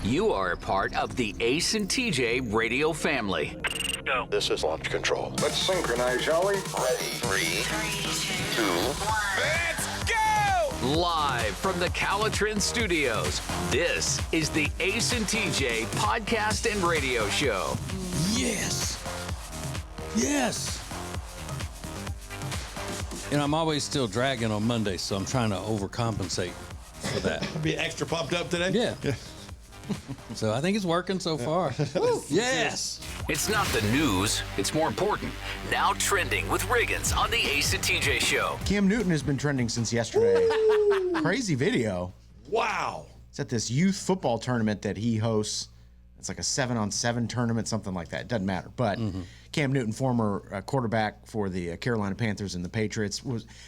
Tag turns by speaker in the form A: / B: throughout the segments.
A: You are a part of the Ace and TJ radio family.
B: Go.
C: This is launch control.
D: Let's synchronize, shall we?
C: Ready. 3, 2,
B: 1. Let's go!
A: Live from the Calitrin Studios, this is the Ace and TJ podcast and radio show.
E: Yes. And I'm always still dragging on Monday, so I'm trying to overcompensate for that.
F: Be extra pumped up today?
E: Yeah. So I think it's working so far. Yes.
A: It's not the news, it's more important. Now trending with Riggins on the Ace and TJ show.
G: Cam Newton has been trending since yesterday. Crazy video.
F: Wow.
G: It's at this youth football tournament that he hosts. It's like a 7-on-7 tournament, something like that. It doesn't matter. But Cam Newton, former quarterback for the Carolina Panthers and the Patriots,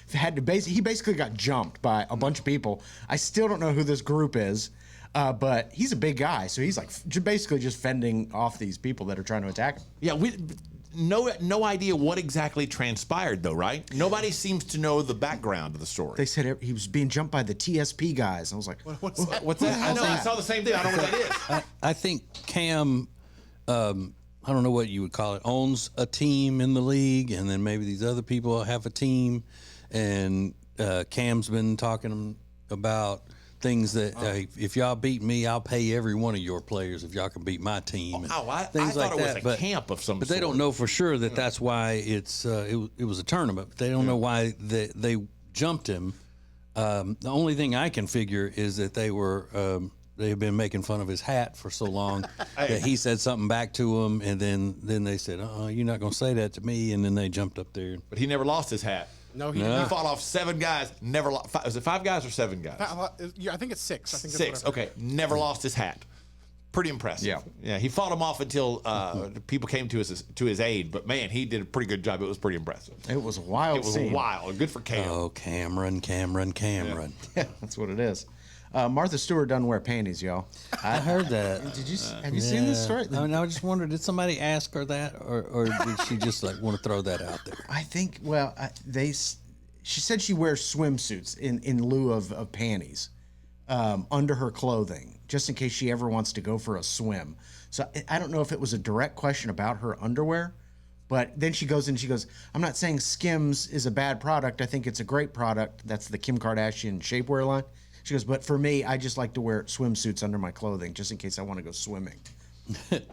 G: he basically got jumped by a bunch of people. I still don't know who this group is, but he's a big guy, so he's like basically just fending off these people that are trying to attack him.
F: Yeah, no idea what exactly transpired, though, right? Nobody seems to know the background of the story.
G: They said he was being jumped by the TSP guys. I was like,
F: What's that? I know. I saw the same thing. I don't know what that is.
E: I think Cam, I don't know what you would call it, owns a team in the league, and then maybe these other people have a team, and Cam's been talking about things that if y'all beat me, I'll pay every one of your players if y'all can beat my team.
F: I
E: things
F: thought
E: like
F: it was
E: that.
F: a camp of some
E: but
F: sort.
E: they don't know for sure that that's why it was a tournament. But they don't know why they jumped him. The only thing I can figure is that they've been making fun of his hat for so long that he said something back to him, and then they said, you're not going to say that to me, and then they jumped up there.
F: But he never lost his hat.
H: No, he didn't.
F: He fought off 7 guys, never lost. Was it 5 guys or 7 guys?
H: Yeah, I think it's 6. I think
F: 6, okay. Never lost his hat. Pretty impressive. Yeah. He fought him off until people came to his aid. But man, he did a pretty good job. It was pretty impressive.
G: it was a wild
F: It was
G: scene.
F: wild. Good for Cam.
E: Oh, Cameron.
G: Yeah, that's what it is. Martha Stewart doesn't wear panties, y'all.
E: I heard that.
G: Have you seen this story?
E: I just wondered, did somebody ask her that, or did she just want to throw that out there?
G: I think, she said she wears swimsuits in lieu of panties under her clothing, just in case she ever wants to go for a swim. So I don't know if it was a direct question about her underwear, but then she goes, I'm not saying Skims is a bad product. I think it's a great product. That's the Kim Kardashian shapewear line. She goes, but for me, I just like to wear swimsuits under my clothing just in case I want to go swimming.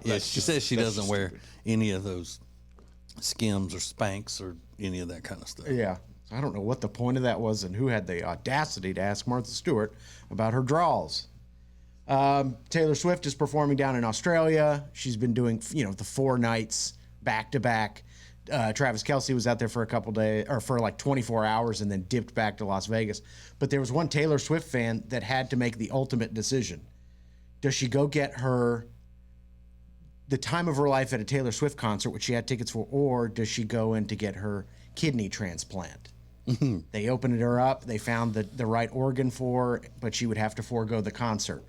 E: Yeah, she says she doesn't wear any of those Skims or Spanx or any of that kind of stuff.
G: Yeah. So I don't know what the point of that was and who had the audacity to ask Martha Stewart about her draws. Taylor Swift is performing down in Australia. She's been doing, the 4 nights back to back. Travis Kelce was out there for a couple days, or for like 24 hours, and then dipped back to Las Vegas. But there was one Taylor Swift fan that had to make the ultimate decision. Does she go get the time of her life at a Taylor Swift concert, which she had tickets for, or does she go in to get her kidney transplant? They opened her up. They found the right organ for her, but she would have to forego the concert.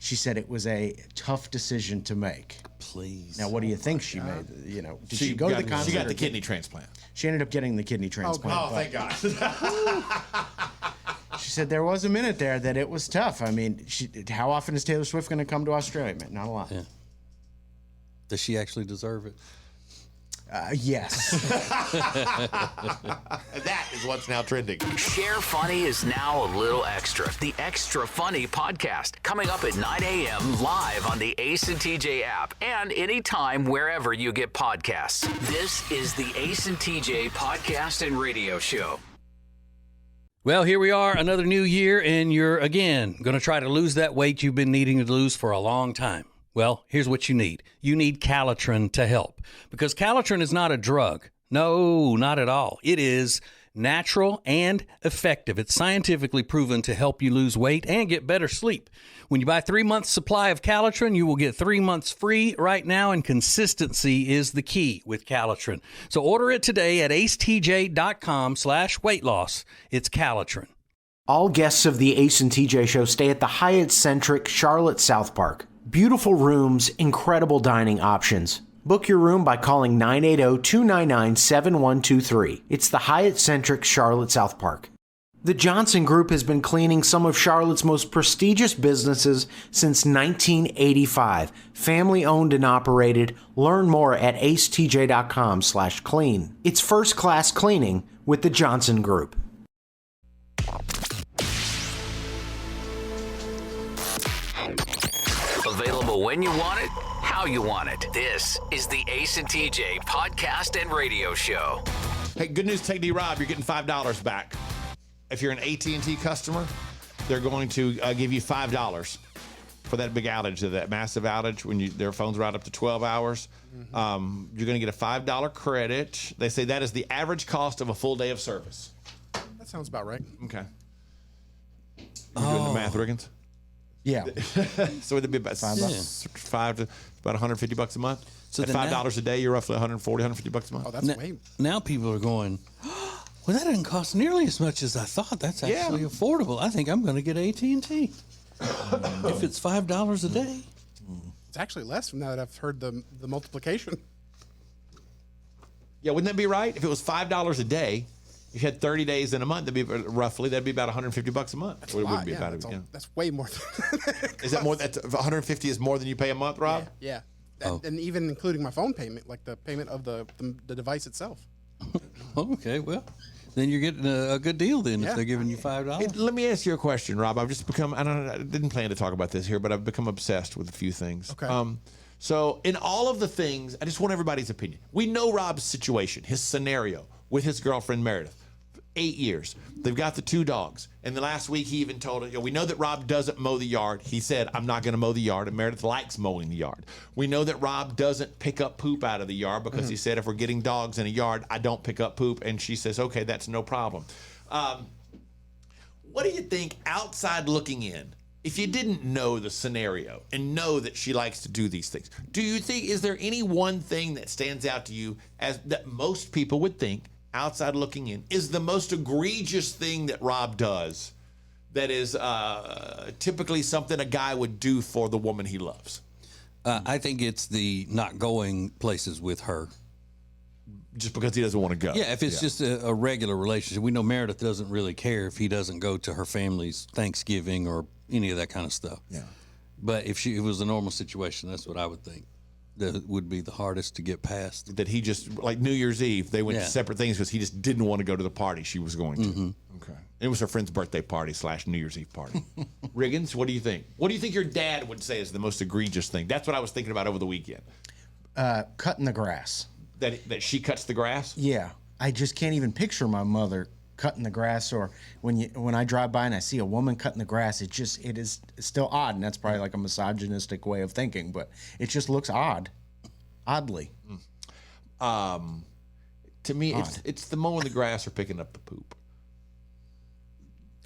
G: She said it was a tough decision to make.
E: Please.
G: Now, what do you think she made? Did she go to the concert?
F: She got the kidney transplant.
G: She ended up getting the kidney transplant.
F: Oh, thank God.
G: She said there was a minute there that it was tough. I mean, how often is Taylor Swift going to come to Australia? Man, not a lot.
E: Yeah. Does she actually deserve it?
G: Yes.
F: That is what's now trending.
A: Share Funny is now a little extra. The Extra Funny podcast coming up at 9 a.m. live on the Ace and TJ app and anytime wherever you get podcasts. This is the Ace and TJ podcast and radio show.
E: Well, here we are, another new year, and you're, again, going to try to lose that weight you've been needing to lose for a long time. Well, here's what you need. You need Calitrin to help, because Calitrin is not a drug. No, not at all. It is natural and effective. It's scientifically proven to help you lose weight and get better sleep. When you buy 3 months supply of Calitrin, you will get 3 months free right now, and consistency is the key with Calitrin. So order it today at acetj.com/weight loss. It's Calitrin.
I: All guests of the Ace and TJ show stay at the Hyatt-centric Charlotte South Park. Beautiful rooms, incredible dining options. Book your room by calling 980-299-7123. It's the Hyatt-centric Charlotte South Park. The Johnson Group has been cleaning some of Charlotte's most prestigious businesses since 1985. Family owned and operated. Learn more at acetj.com/clean. It's first class cleaning with the Johnson Group.
A: Available when you want it, how you want it. This is the Ace and TJ podcast and radio show.
F: Hey, good news, Take D Rob, you're getting $5 back. If you're an AT&T customer, they're going to give you $5 for that big outage, that massive outage when their phones are out up to 12 hours. Mm-hmm. You're going to get a $5 credit. They say that is the average cost of a full day of service.
H: That sounds about right.
F: Okay. You doing the math, Riggins?
G: Yeah.
F: So it'd be about $5 to about $150 a month. So at $5 a day, you're roughly $140, $150 a month.
H: Oh, that's way.
E: Now people are going, well, that doesn't cost nearly as much as I thought. That's actually affordable. I think I'm going to get AT&T if it's $5 a day.
H: It's actually less now that I've heard the multiplication.
F: Yeah, wouldn't that be right? If it was $5 a day, if you had 30 days in a month, that'd be about $150 a month.
H: That's a lot. That's way more.
F: Is that more? That's 150 is more than you pay a month, Rob?
H: Yeah. And even including my phone payment, like the payment of the device itself.
E: Okay, well, then you're getting a good deal then if they're giving you $5.
F: Hey, let me ask you a question, Rob. I've just become, I didn't plan to talk about this here, but I've become obsessed with a few things.
H: Okay.
F: So in all of the things, I just want everybody's opinion. We know Rob's situation, his scenario with his girlfriend Meredith. 8 years. They've got the 2 dogs. And the last week he even told her, we know that Rob doesn't mow the yard. He said, I'm not going to mow the yard. And Meredith likes mowing the yard. We know that Rob doesn't pick up poop out of the yard because he said, if we're getting dogs in a yard, I don't pick up poop. And she says, okay, that's no problem. What do you think outside looking in, if you didn't know the scenario and know that she likes to do these things, do you think, is there any one thing that stands out to you as that most people would think outside looking in is the most egregious thing that Rob does that is typically something a guy would do for the woman he loves?
E: I think it's the not going places with her.
F: Just because he doesn't want to go.
E: Yeah, if it's just a regular relationship. We know Meredith doesn't really care if he doesn't go to her family's Thanksgiving or any of that kind of stuff.
F: Yeah.
E: But if it was a normal situation, that's what I would think. That would be the hardest to get past.
F: That he just, like New Year's Eve, they went to separate things because he just didn't want to go to the party she was going to. Mm-hmm. Okay. It was her friend's birthday party / New Year's Eve party. Riggins, what do you think? What do you think your dad would say is the most egregious thing? That's what I was thinking about over the weekend.
G: Cutting the grass.
F: That she cuts the grass?
G: Yeah. I just can't even picture my mother cutting the grass, or when I drive by and I see a woman cutting the grass, it's still odd, and that's probably like a misogynistic way of thinking, but it just looks oddly.
F: To me, it's the mowing the grass or picking up the poop.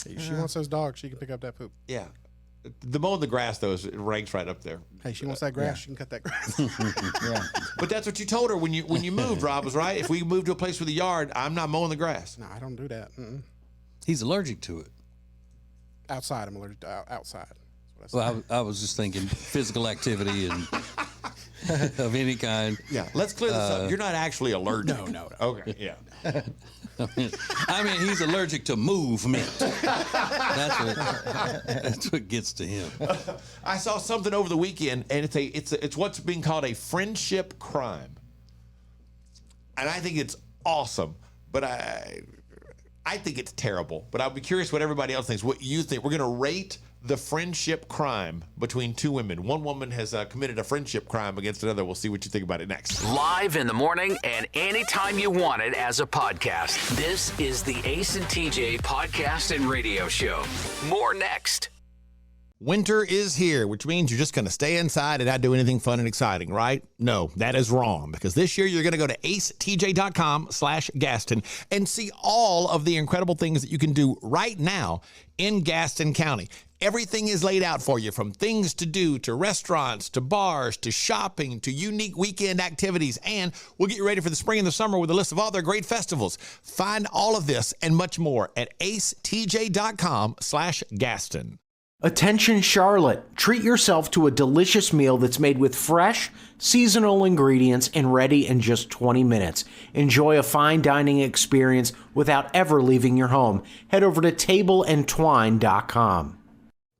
H: Hey, she wants those dogs, she can pick up that poop.
F: Yeah. The mowing the grass, though, it ranks right up there.
H: Hey, she wants that grass, she can cut that grass.
G: Yeah.
F: But that's what you told her when you moved, Rob, was right. If we moved to a place with a yard, I'm not mowing the grass.
H: No, I don't do that. Mm-mm.
E: He's allergic to it.
H: Outside, I'm allergic to outside.
E: Well, I was just thinking physical activity and of any kind.
F: Yeah, let's clear this up. You're not actually allergic.
H: No.
F: Okay, yeah.
E: I mean, he's allergic to movement. That's what gets to him.
F: I saw something over the weekend, and it's what's being called a friendship crime, and I think it's awesome. But I think it's terrible. But I'll be curious what everybody else thinks. What you think? We're going to rate the friendship crime between 2 women. One woman has committed a friendship crime against another. We'll see what you think about it next.
A: Live in the morning and anytime you want it as a podcast. This is the Ace and TJ podcast and radio show. More next.
F: Winter is here, which means you're just going to stay inside and not do anything fun and exciting, right? No, that is wrong, because this year you're going to go to acetj.com/Gaston and see all of the incredible things that you can do right now in Gaston County. Everything is laid out for you, from things to do, to restaurants, to bars, to shopping, to unique weekend activities. And we'll get you ready for the spring and the summer with a list of all their great festivals. Find all of this and much more at acetj.com/Gaston.
I: Attention Charlotte, treat yourself to a delicious meal that's made with fresh, seasonal ingredients and ready in just 20 minutes. Enjoy a fine dining experience without ever leaving your home. Head over to tableandtwine.com.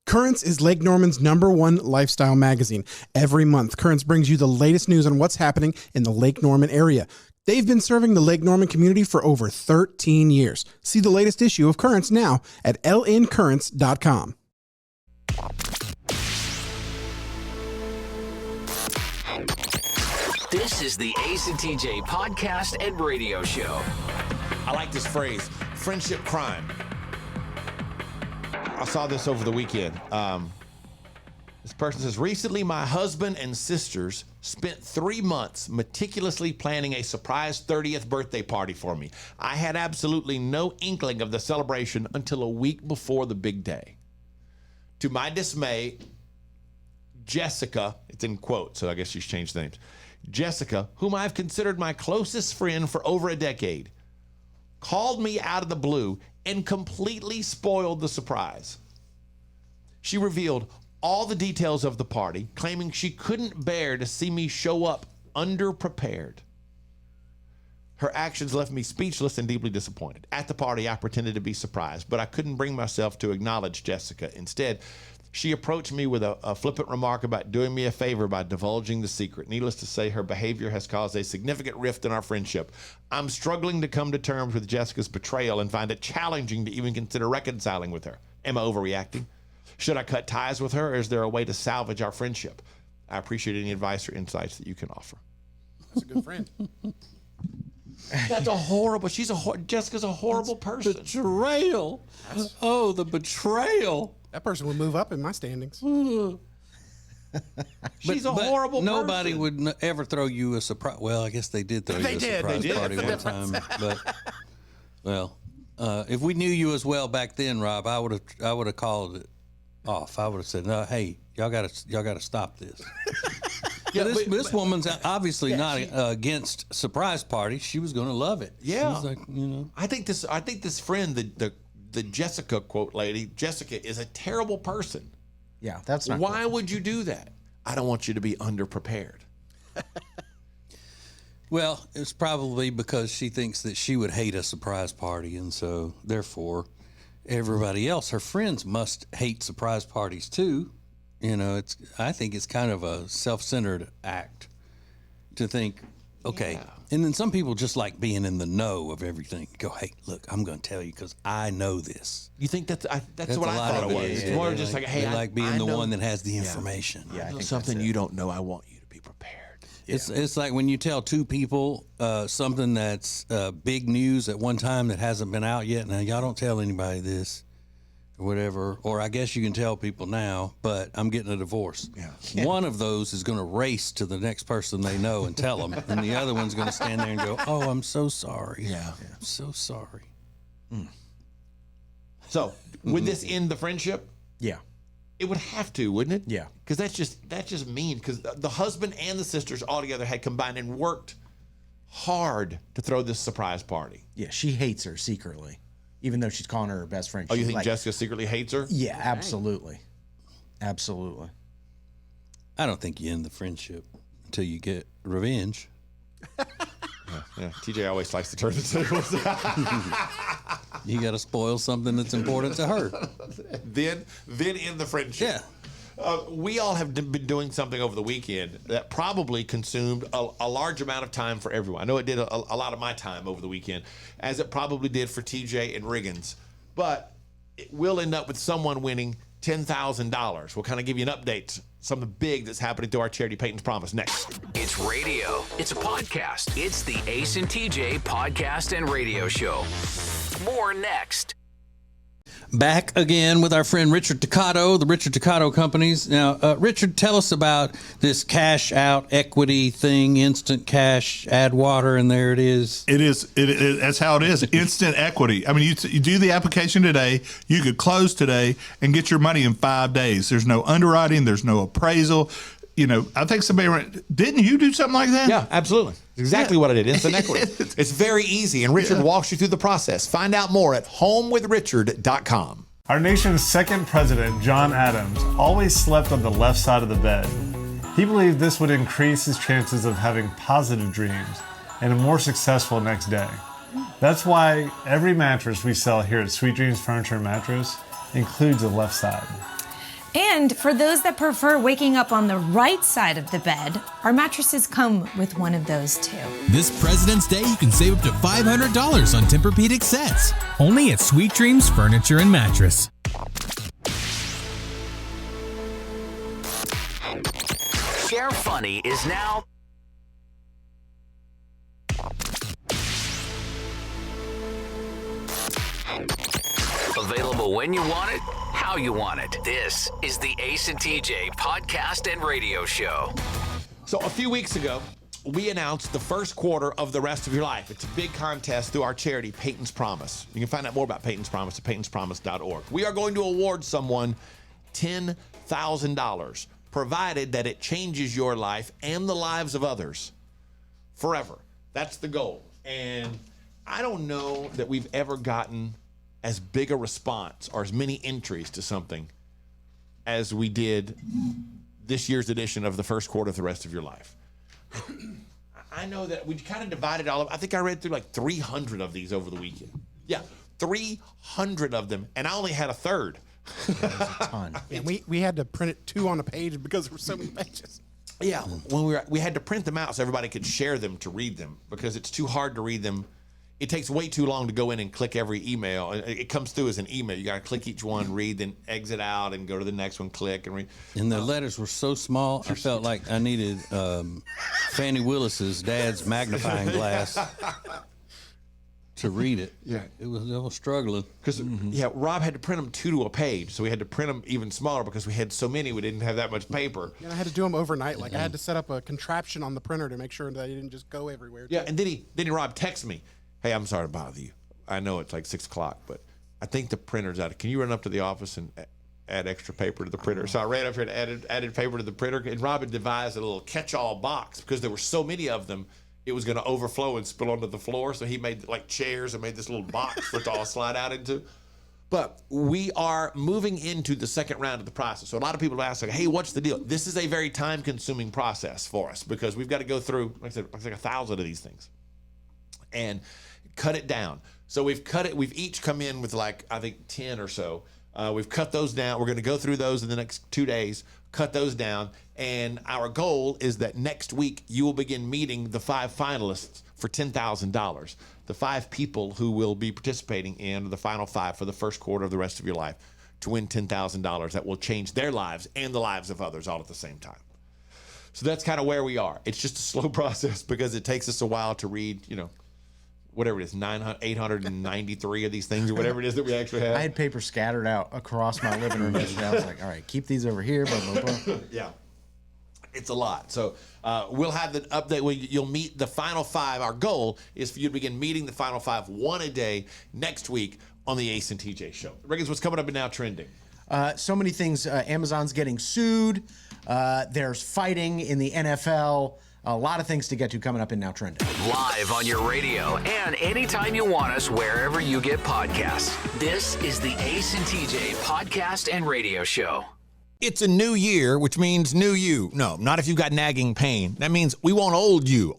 H: Currents is Lake Norman's #1 lifestyle magazine. Every month, Currents brings you the latest news on what's happening in the Lake Norman area. They've been serving the Lake Norman community for over 13 years. See the latest issue of Currents now at lncurrents.com.
A: This is the Ace and TJ podcast and radio show.
F: I like this phrase, friendship crime. I saw this over the weekend. This person says, recently my husband and sisters spent 3 months meticulously planning a surprise 30th birthday party for me. I had absolutely no inkling of the celebration until a week before the big day. To my dismay, Jessica, it's in quotes, so I guess she's changed the names. Jessica, whom I've considered my closest friend for over a decade, called me out of the blue and completely spoiled the surprise. She revealed all the details of the party, claiming she couldn't bear to see me show up underprepared. Her actions left me speechless and deeply disappointed. At the party, I pretended to be surprised, but I couldn't bring myself to acknowledge Jessica. Instead, she approached me with a flippant remark about doing me a favor by divulging the secret. Needless to say, her behavior has caused a significant rift in our friendship. I'm struggling to come to terms with Jessica's betrayal and find it challenging to even consider reconciling with her. Am I overreacting? Should I cut ties with her, or is there a way to salvage our friendship? I appreciate any advice or insights that you can offer.
H: That's a good friend.
F: That's a horrible, Jessica's a horrible person.
E: Betrayal. Oh, the betrayal.
H: That person would move up in my standings.
F: She's a horrible person.
E: Nobody would ever throw you a surprise. Well, I guess they did throw you a surprise party one time. But, well, if we knew you as well back then, Rob, I would have called it off. I would have said, "No, hey, y'all got to stop this." Yeah, this woman's obviously not against surprise parties. She was going to love it.
F: Yeah,
E: she's like,
F: I think this friend, the Jessica quote lady, Jessica is a terrible person.
G: Yeah, that's not.
F: Why would you do that? I don't want you to be underprepared.
E: Well, it's probably because she thinks that she would hate a surprise party, and so therefore, everybody else, her friends, must hate surprise parties too. I think it's kind of a self-centered act to think, okay. Yeah. And then some people just like being in the know of everything. Go, hey, look, I'm going to tell you because I know this.
F: You think that's what I thought it was? It's more just like, hey,
E: I like being the one that has the information.
F: Yeah, I know something you don't know. I want you to be prepared.
E: Yeah. It's like when you tell two people something that's big news at one time that hasn't been out yet. Now, y'all don't tell anybody this. Or whatever, or I guess you can tell people now, but I'm getting a divorce. Yeah. One of those is going to race to the next person they know and tell them, and the other one's going to stand there and go, "Oh, I'm so sorry. Yeah, I'm so sorry."
F: So, would this end the friendship?
G: Yeah,
F: it would have to, wouldn't it?
G: Yeah,
F: because that's just mean. Because the husband and the sisters all together had combined and worked hard to throw this surprise party.
G: Yeah, she hates her secretly. Even though she's calling her best friend.
F: Oh, you think Jessica secretly hates her?
G: Yeah, absolutely. Absolutely.
E: I don't think you end the friendship until you get revenge.
F: Yeah. TJ always likes to turn the tables.
E: You got to spoil something that's important to her.
F: Then end the friendship.
E: Yeah.
F: We all have been doing something over the weekend that probably consumed a large amount of time for everyone. I know it did a lot of my time over the weekend, as it probably did for TJ and Riggins. But it will end up with someone winning $10,000. We'll kind of give you an update, something big that's happening to our charity Peyton's Promise next.
A: It's radio. It's a podcast. It's the Ace and TJ podcast and radio show. More next.
E: Back again with our friend Richard Toccato, the Richard Toccato Companies. Now, Richard, tell us about this cash out equity thing, instant cash, add water, and there it is.
B: It is. That's how it is. Instant equity. I mean, you do the application today, you could close today and get your money in 5 days. There's no underwriting. There's no appraisal. I think didn't you do something like that?
F: Yeah, absolutely. Exactly what I did. Instant equity. It's very easy, and Richard walks you through the process. Find out more at homewithrichard.com.
D: Our nation's second president, John Adams, always slept on the left side of the bed. He believed this would increase his chances of having positive dreams and a more successful next day. That's why every mattress we sell here at Sweet Dreams Furniture and Mattress includes a left side.
J: And for those that prefer waking up on the right side of the bed, our mattresses come with one of those too.
K: This President's Day, you can save up to $500 on Tempur-Pedic sets. Only at Sweet Dreams Furniture and Mattress.
A: Share Funny is now available when you want it, how you want it. This is the Ace and TJ podcast and radio show.
F: So a few weeks ago, we announced the first quarter of The Rest of Your Life. It's a big contest through our charity, Peyton's Promise. You can find out more about Peyton's Promise at peytonspromise.org. We are going to award someone $10,000, provided that it changes your life and the lives of others forever. That's the goal. And I don't know that we've ever gotten as big a response or as many entries to something as we did this year's edition of the first quarter of The Rest of Your Life. I know that we kind of divided all of, I think I read through like 300 of these over the weekend. Yeah, 300 of them, and I only had a third.
G: That was a ton.
H: And we had to print it 2 on a page because there were so many pages.
F: Yeah, when we had to print them out so everybody could share them to read them because it's too hard to read them. It takes way too long to go in and click every email. It comes through as an email. You got to click each one, read, then exit out and go to the next one, click and read.
E: And the letters were so small, I felt like I needed Fannie Willis's dad's magnifying glass to read it.
F: Yeah.
E: I was struggling.
F: Because, Rob had to print them 2 to a page, so we had to print them even smaller because we had so many, we didn't have that much paper.
H: And I had to do them overnight. Like I had to set up a contraption on the printer to make sure that it didn't just go everywhere.
F: Yeah, and then Rob texted me, "Hey, I'm sorry to bother you. I know it's like 6 o'clock, but I think the printer's out. Can you run up to the office and add extra paper to the printer?" So I ran up here and added paper to the printer, and Rob had devised a little catch-all box because there were so many of them, it was going to overflow and spill onto the floor. So he made like chairs and made this little box for it to all slide out into. But we are moving into the second round of the process. So a lot of people ask, like, "Hey, what's the deal?" This is a very time-consuming process for us because we've got to go through, like I said, like 1,000 of these things and cut it down. So we've cut it. We've each come in with like, I think 10 or so. We've cut those down. We're going to go through those in the next 2 days, cut those down. And our goal is that next week you will begin meeting the 5 finalists for $10,000. The 5 people who will be participating in the final 5 for the first quarter of The Rest of Your Life to win $10,000 that will change their lives and the lives of others all at the same time. So that's kind of where we are. It's just a slow process because it takes us a while to read, whatever it is, 893 of these things or whatever it is that we actually have.
G: I had paper scattered out across my living room yesterday. I was like, all right, keep these over here, blah, blah, blah.
F: Yeah. It's a lot. So we'll have the update where you'll meet the final 5. Our goal is for you to begin meeting the final 5 one a day next week on the Ace and TJ show. Riggins, what's coming up and now trending?
G: So many things. Amazon's getting sued. There's fighting in the NFL. A lot of things to get to coming up in Now Trending.
A: Live on your radio and anytime you want us, wherever you get podcasts. This is the Ace and TJ podcast and radio show.
F: It's a new year, which means new you. No, not if you've got nagging pain. That means we want old you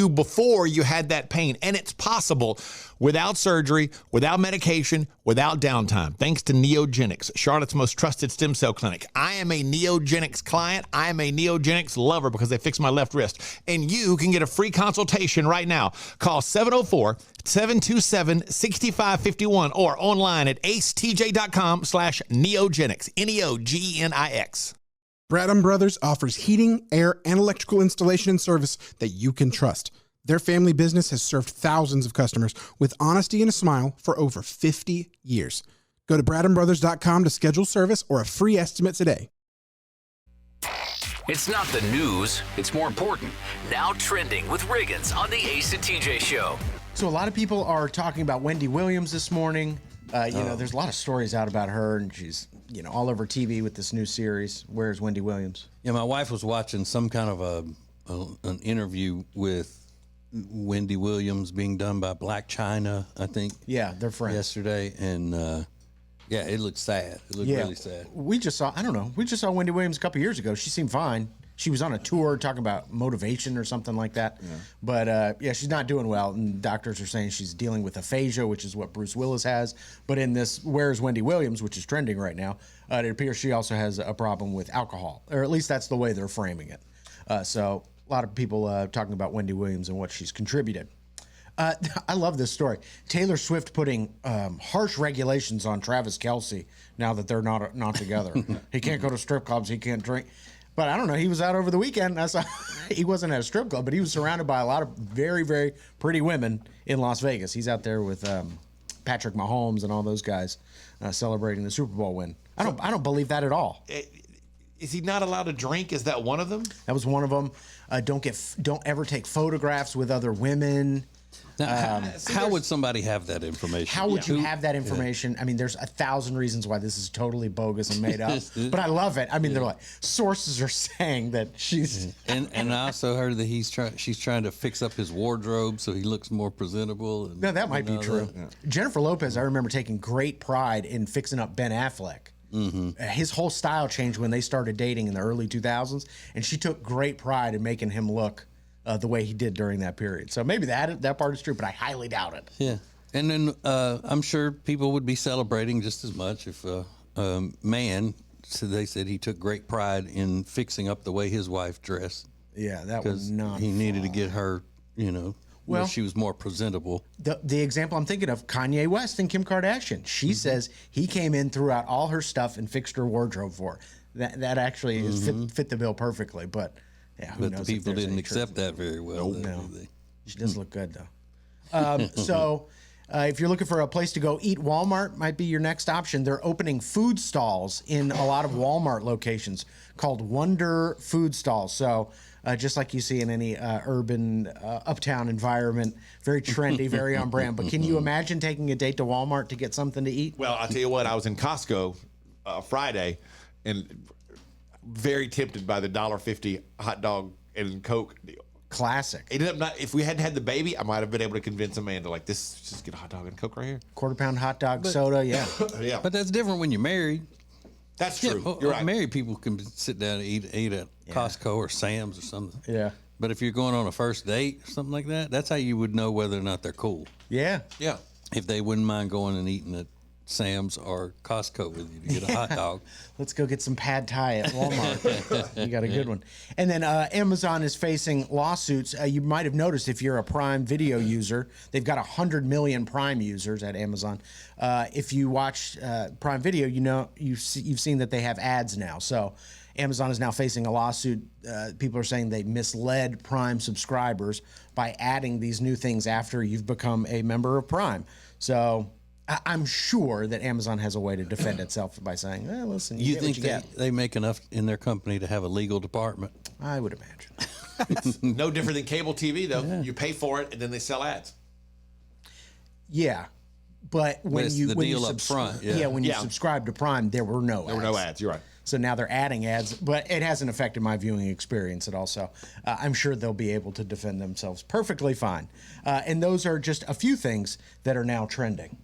F: before you had that pain. And it's possible without surgery, without medication, without downtime, thanks to Neogenics, Charlotte's most trusted stem cell clinic. I am a Neogenics client. I am a Neogenics lover because they fixed my left wrist. And you can get a free consultation right now. Call 704-727-6551 or online at acetj.com/Neogenics, Neogenics.
H: Bradham Brothers offers heating, air, and electrical installation and service that you can trust. Their family business has served thousands of customers with honesty and a smile for over 50 years. Go to bradhambrothers.com to schedule service or a free estimate today.
A: It's not the news, it's more important. Now Trending with Riggins on the Ace and TJ show.
G: So a lot of people are talking about Wendy Williams this morning. There's a lot of stories out about her, and she's, all over TV with this new series. Where's Wendy Williams?
E: Yeah, my wife was watching some kind of an interview with Wendy Williams being done by Black China, I think.
G: Yeah, they're friends.
E: Yesterday, and Yeah, it looked sad. It looked really sad.
G: We just saw Wendy Williams a couple years ago. She seemed fine. She was on a tour talking about motivation or something like that. Yeah. But she's not doing well. And doctors are saying she's dealing with aphasia, which is what Bruce Willis has. But in this Where's Wendy Williams, which is trending right now, it appears she also has a problem with alcohol. Or at least that's the way they're framing it. So a lot of people talking about Wendy Williams and what she's contributed. I love this story. Taylor Swift putting harsh regulations on Travis Kelce now that they're not together. He can't go to strip clubs. He can't drink. But I don't know. He was out over the weekend. He wasn't at a strip club, but he was surrounded by a lot of very, very pretty women in Las Vegas. He's out there with Patrick Mahomes and all those guys celebrating the Super Bowl win. I don't believe that at all.
F: Is he not allowed to drink? Is that one of them?
G: That was one of them. Don't ever take photographs with other women.
E: Now, how would somebody have that information?
G: How would you have that information? Yeah. I mean, there's 1,000 reasons why this is totally bogus and made up, but I love it. I mean, they're like, sources are saying that she's...
E: And I also heard that she's trying to fix up his wardrobe so he looks more presentable.
G: No, that might be true. Yeah. Jennifer Lopez, I remember taking great pride in fixing up Ben Affleck. Mm-hmm. His whole style changed when they started dating in the early 2000s, and she took great pride in making him look the way he did during that period. So maybe that part is true, but I highly doubt it.
E: Yeah. And then I'm sure people would be celebrating just as much if man, so they said he took great pride in fixing up the way his wife dressed.
G: Yeah, that was not
E: he needed to get her, where she was more presentable.
G: The example I'm thinking of, Kanye West and Kim Kardashian. She says he came in, threw out all her stuff, and fixed her wardrobe for her. That actually fit the bill perfectly, but... Yeah,
E: but the people didn't accept that very well.
G: No. She does look good, though. So if you're looking for a place to go eat, Walmart might be your next option. They're opening food stalls in a lot of Walmart locations called Wonder Food Stalls. So just like you see in any urban uptown environment, very trendy, very on brand. But can you imagine taking a date to Walmart to get something to eat?
F: Well, I'll tell you what, I was in Costco Friday and very tempted by the $1.50 hot dog and Coke deal.
G: Classic.
F: It ended up not, if we hadn't had the baby, I might have been able to convince Amanda, like, just get a hot dog and Coke right here.
G: Quarter-pound hot dog, soda, yeah.
F: Yeah.
E: But that's different when you're married.
F: That's true. You're right.
E: Married people can sit down and eat at Costco or Sam's or something.
G: Yeah.
E: But if you're going on a first date or something like that, that's how you would know whether or not they're cool.
G: Yeah.
F: Yeah.
E: If they wouldn't mind going and eating at Sam's or Costco with you to get a hot dog.
G: Let's go get some pad thai at Walmart. You got a good one. And then Amazon is facing lawsuits. You might have noticed if you're a Prime Video user, they've got 100 million Prime users at Amazon. If you watch Prime Video, you've seen that they have ads now. So Amazon is now facing a lawsuit. People are saying they misled Prime subscribers by adding these new things after you've become a member of Prime. So I'm sure that Amazon has a way to defend itself by saying, listen, you
E: think they make enough in their company to have a legal department?
G: I would imagine.
F: It's no different than cable TV, though. Yeah. You pay for it, and then they sell ads.
G: Yeah. But when you
E: subscribe
G: to Prime, there were no ads.
F: There were no ads, you're right.
G: So now they're adding ads, but it hasn't affected my viewing experience at all. So I'm sure they'll be able to defend themselves perfectly fine. And those are just a few things that are now trending.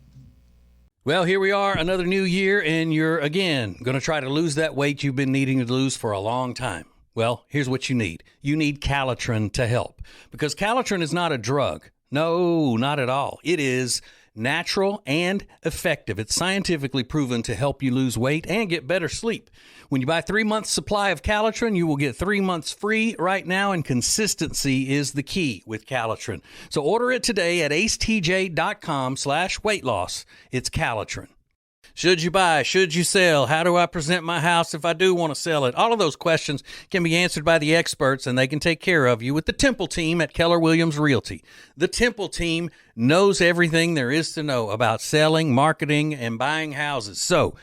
E: Well, here we are, another new year, and you're, again, going to try to lose that weight you've been needing to lose for a long time. Well, here's what you need. You need Calitrin to help, because Calitrin is not a drug. No, not at all. It is natural and effective. It's scientifically proven to help you lose weight and get better sleep. When you buy 3 months supply of Calitrin, you will get 3 months free right now, and consistency is the key with Calitrin. So order it today at acetj.com/weight loss. It's Calitrin. Should you buy? Should you sell? How do I present my house if I do want to sell it? All of those questions can be answered by the experts, and they can take care of you with the Temple team at Keller Williams Realty. The Temple team knows everything there is to know about selling, marketing, and buying houses. So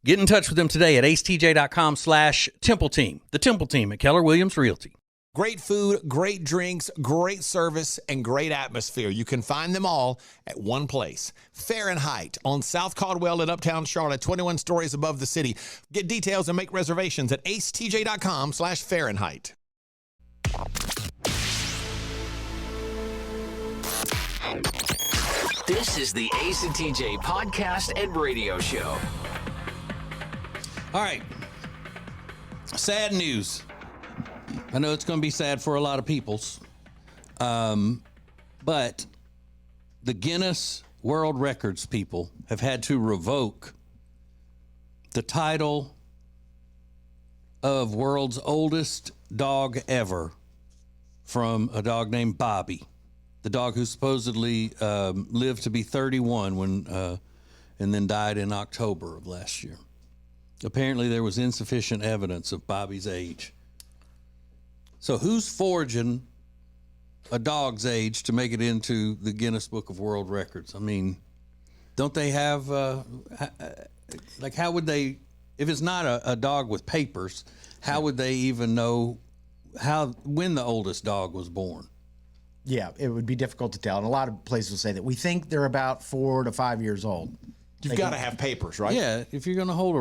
E: get in touch with them today at acetj.com/Temple team. The Temple team at Keller Williams Realty.
F: Great food, great drinks, great service, and great atmosphere. You can find them all at one place. Fahrenheit on South Caldwell in Uptown Charlotte, 21 stories above the city. Get details and make reservations at acetj.com/Fahrenheit.
A: This is the Ace and TJ podcast and radio show.
E: All right. Sad news. I know it's going to be sad for a lot of peoples. But the Guinness World Records people have had to revoke the title of world's oldest dog ever from a dog named Bobby, the dog who supposedly lived to be 31 and then died in October of last year. Apparently, there was insufficient evidence of Bobby's age. So who's forging a dog's age to make it into the Guinness Book of World Records? I mean, don't they have, like, how would they, if it's not a dog with papers, how would they even know when the oldest dog was born?
G: Yeah, it would be difficult to tell. And a lot of places will say that we think they're about 4 to 5 years old.
F: You've got to have papers, right?
E: Yeah, if you're going to hold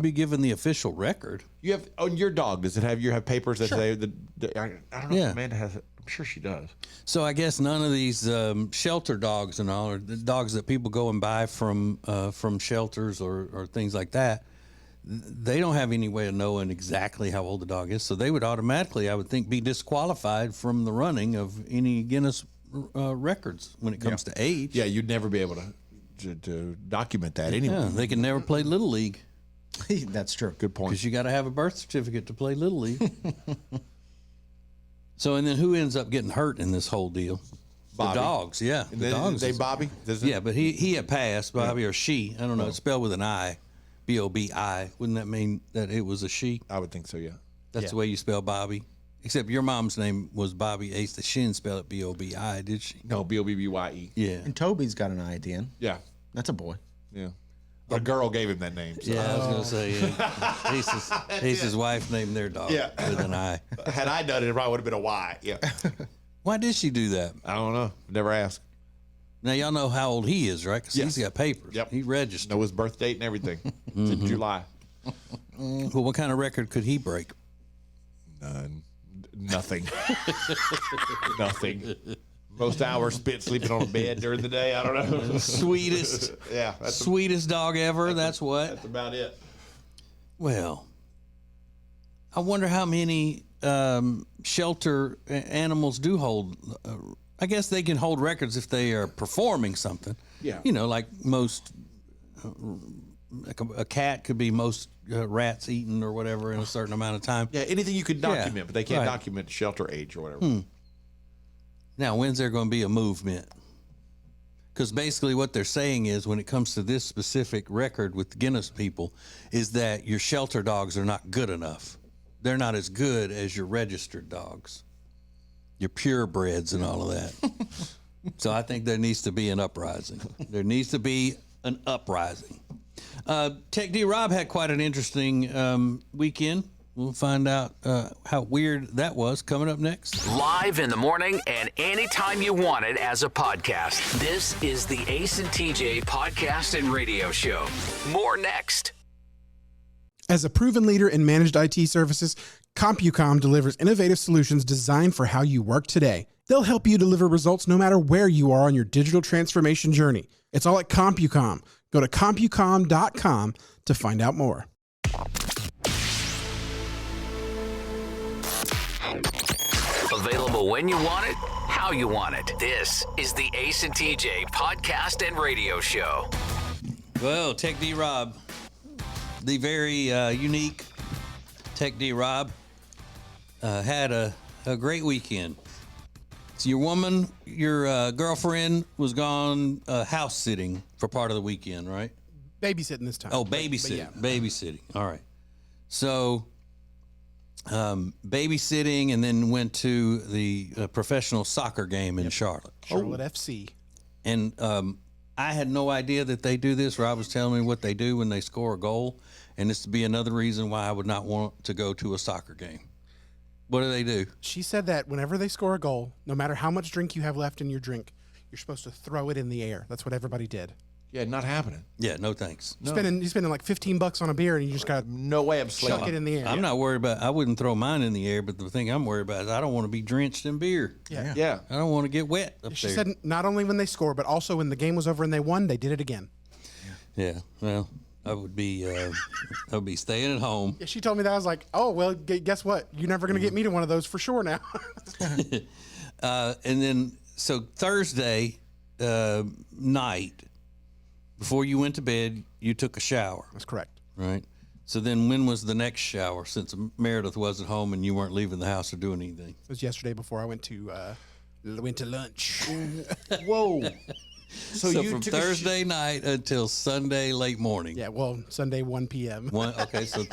E: be given the official record.
F: You have on your dog. Does it have papers that say that? I don't know.
E: Yeah.
F: If Amanda has it. I'm sure she does.
E: So I guess none of these shelter dogs and all, or the dogs that people go and buy from shelters or things like that, they don't have any way of knowing exactly how old the dog is. So they would automatically, I would think, be disqualified from the running of any Guinness records when it comes to age.
F: Yeah, you'd never be able to document that anyway.
E: Yeah, they can never play Little League.
G: That's true.
F: Good point.
E: Because you got to have a birth certificate to play Little League. So, and then who ends up getting hurt in this whole deal?
F: Bobby.
E: The dogs, yeah.
F: And
E: The
F: then,
E: dogs.
F: they Bobby?
E: Yeah, but he had passed, Bobby, or she. I don't know. It's spelled with an I. B-O-B-I. Wouldn't that mean that it was a she?
F: I would think so, yeah.
E: That's the way you spell Bobby? Except your mom's name was Bobby Ace. She didn't spell it B-O-B-I, did she?
F: No, B-O-B-B-Y-E.
E: Yeah.
G: And Toby's got an I at the end.
F: Yeah.
G: That's a boy.
F: Yeah. A girl gave him that name. So.
E: Yeah, I was going to say, yeah. Ace's wife named their dog with an I.
F: Had I done it, it probably would have been a Y. Yeah.
E: Why did she do that?
F: I don't know. Never asked.
E: Now, y'all know how old he is, right? Because he's got papers.
F: Yep.
E: He registered.
F: Know his birth date and everything. It's in July.
E: Well, what kind of record could he break?
F: None. Nothing. Nothing. Most hours spent sleeping on a bed during the day. I don't know.
E: Sweetest.
F: Yeah.
E: Sweetest dog ever. That's what.
F: That's about it.
E: Well, I wonder how many shelter animals do hold. I guess they can hold records if they are performing something.
F: Yeah.
E: You know, like most, like a cat could be most rats eaten or whatever in a certain amount of time.
F: Yeah, anything you could document,
E: Yeah,
F: but they can't
E: right.
F: document shelter age or whatever.
E: Now, when's there going to be a movement? Because basically what they're saying is when it comes to this specific record with the Guinness people is that your shelter dogs are not good enough. They're not as good as your registered dogs, your purebreds and all of that. So I think there needs to be an uprising. There needs to be an uprising. Tech D Rob had quite an interesting weekend. We'll find out how weird that was coming up next.
A: Live in the morning and anytime you want it as a podcast. This is the Ace and TJ podcast and radio show. More next.
H: As a proven leader in managed IT services, CompuCom delivers innovative solutions designed for how you work today. They'll help you deliver results no matter where you are on your digital transformation journey. It's all at CompuCom. Go to CompuCom.com to find out more.
A: Available when you want it, how you want it. This is the Ace and TJ podcast and radio show.
E: Well, Tech D Rob, the very unique Tech D Rob, had a great weekend. So your girlfriend was gone house sitting for part of the weekend, right?
H: Babysitting this time.
E: Oh, babysitting. Babysitting. All right. So babysitting and then went to the professional soccer game in Charlotte.
H: Charlotte FC.
E: And I had no idea that they do this. Rob was telling me what they do when they score a goal. And this would be another reason why I would not want to go to a soccer game. What do they do?
H: She said that whenever they score a goal, no matter how much drink you have left in your drink, you're supposed to throw it in the air. That's what everybody did.
F: Yeah, not happening.
E: Yeah, no thanks.
F: No.
H: You're spending like $15 on a beer, and you just got
F: no way I'm
H: chuck it in the air.
E: I'm not worried about. I wouldn't throw mine in the air, but the thing I'm worried about is I don't want to be drenched in beer.
F: Yeah.
E: I don't want to get wet up
H: She
E: there.
H: said not only when they score, but also when the game was over and they won, they did it again.
E: Yeah. Well, I would be staying at home.
H: Yeah, she told me that. I was like, oh, well, guess what? You're never going to get me to one of those for sure now.
E: And then, so Thursday night, before you went to bed, you took a shower.
H: That's correct.
E: Right. So then when was the next shower, since Meredith wasn't home and you weren't leaving the house or doing anything?
H: It was yesterday before I went to lunch.
F: Whoa.
E: So you from took Thursday night until Sunday late morning.
H: Yeah, well, Sunday 1 p.m.
E: Okay, so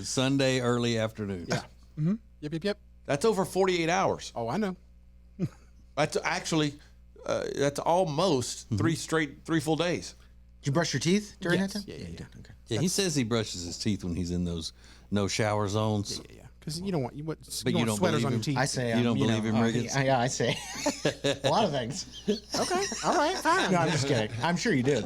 E: Sunday early afternoon.
H: Yeah. Mm-hmm. Yep.
F: That's over 48 hours.
H: Oh, I know.
F: That's actually, that's almost 3 full days.
G: Did you brush your teeth during that time?
H: Yeah.
G: Okay.
E: Yeah, he says he brushes his teeth when he's in those no shower zones.
H: Yeah. Because you don't want
E: But you don't
H: sweaters
E: believe
H: on your
E: him?
H: teeth.
G: I say
E: You don't believe him, Riggins?
G: Yeah, I say a lot of things.
H: Okay. All right. Fine.
G: No, I'm just kidding. I'm sure you do.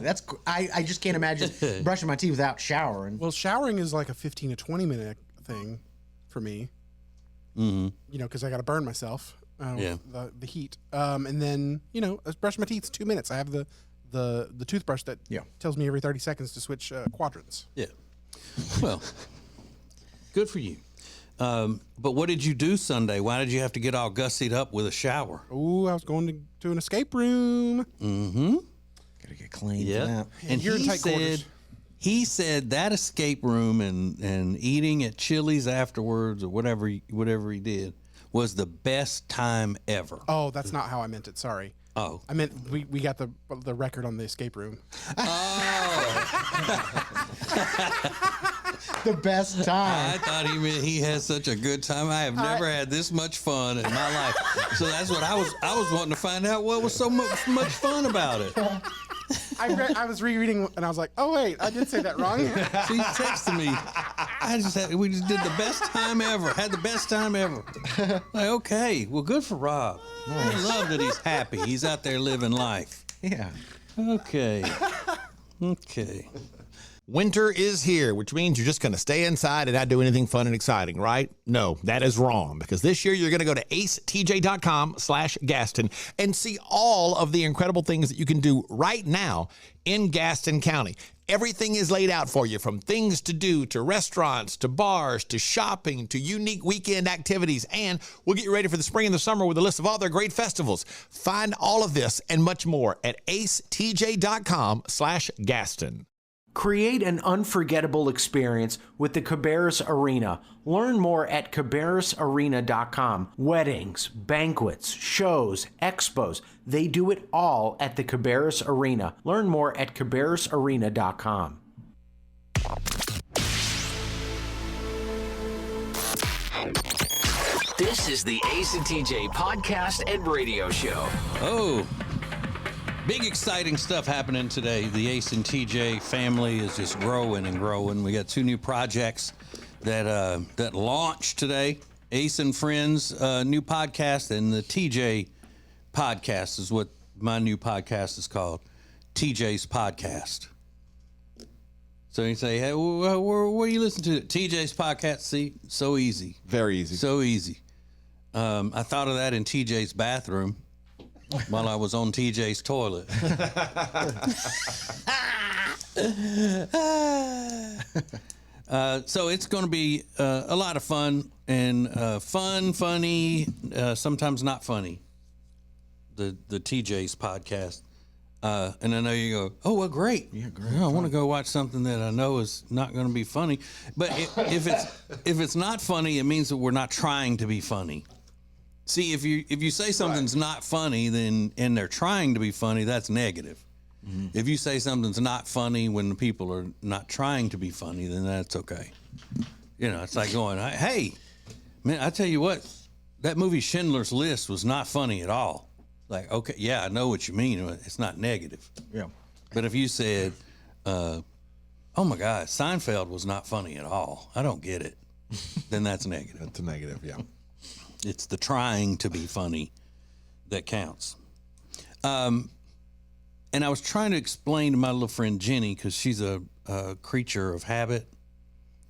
G: I just can't imagine brushing my teeth without showering.
H: Well, showering is like a 15 to 20 minute thing for me.
E: Mm-hmm.
H: You know, because I got to burn myself.
E: Yeah.
H: The heat. And then I brush my teeth 2 minutes. I have the toothbrush that tells me every 30 seconds to switch quadrants.
E: Yeah. Well, good for you. But what did you do Sunday? Why did you have to get all gussied up with a shower?
H: Oh, I was going to an escape room.
E: Mm-hmm.
G: Gotta get clean.
E: Yeah. And
H: you're in tight quarters.
E: He said that escape room and eating at Chili's afterwards or whatever he did was the best time ever.
H: Oh, that's not how I meant it. Sorry.
E: Oh.
H: I meant we got the record on the escape room.
G: The best time.
E: I thought he meant he had such a good time. I have never had this much fun in my life. So that's what I was wanting to find out. What was so much fun about it?
H: I was rereading and I was like, oh wait, I did say that wrong.
E: She texted me. We just did the best time ever. Had the best time ever. Like, okay, well, good for Rob. I love that he's happy. He's out there living life.
G: Yeah.
E: Okay.
L: Winter is here, which means you're just going to stay inside and not do anything fun and exciting, right? No, that is wrong, because this year you're going to go to acetj.com/Gaston and see all of the incredible things that you can do right now in Gaston County. Everything is laid out for you, from things to do, to restaurants, to bars, to shopping, to unique weekend activities, and we'll get you ready for the spring and the summer with a list of all their great festivals. Find all of this and much more at acetj.com/Gaston.
I: Create an unforgettable experience with the Cabarrus Arena. Learn more at cabarrusarena.com. Weddings, banquets, shows, expos, they do it all at the Cabarrus Arena. Learn more at cabarrusarena.com.
A: This is the Ace and TJ podcast and radio show.
E: Oh, big exciting stuff happening today. The Ace and TJ family is just growing and growing. We got 2 new projects that launched today. Ace and Friends new podcast, and the TJ podcast is what my new podcast is called. TJ's Podcast. So you say, hey, where are you listening to? TJ's Podcast. See, so easy.
F: Very easy.
E: So easy. I thought of that in TJ's bathroom while I was on TJ's toilet. So it's going to be a lot of fun and funny, sometimes not funny. The TJ's podcast. And I know you go, oh, well, great. Yeah, great. I want to go watch something that I know is not going to be funny. But if it's not funny, it means that we're not trying to be funny. See, if you say something's not funny, and they're trying to be funny, that's negative. Mm-hmm. If you say something's not funny when the people are not trying to be funny, then that's okay. You know, it's like going, hey, man, I tell you what, that movie Schindler's List was not funny at all. Like, okay, yeah, I know what you mean. It's not negative.
G: Yeah.
E: But if you said, oh my God, Seinfeld was not funny at all, I don't get it, then that's negative.
F: That's a negative, yeah.
E: It's the trying to be funny that counts. And I was trying to explain to my little friend Jenny, because she's a creature of habit,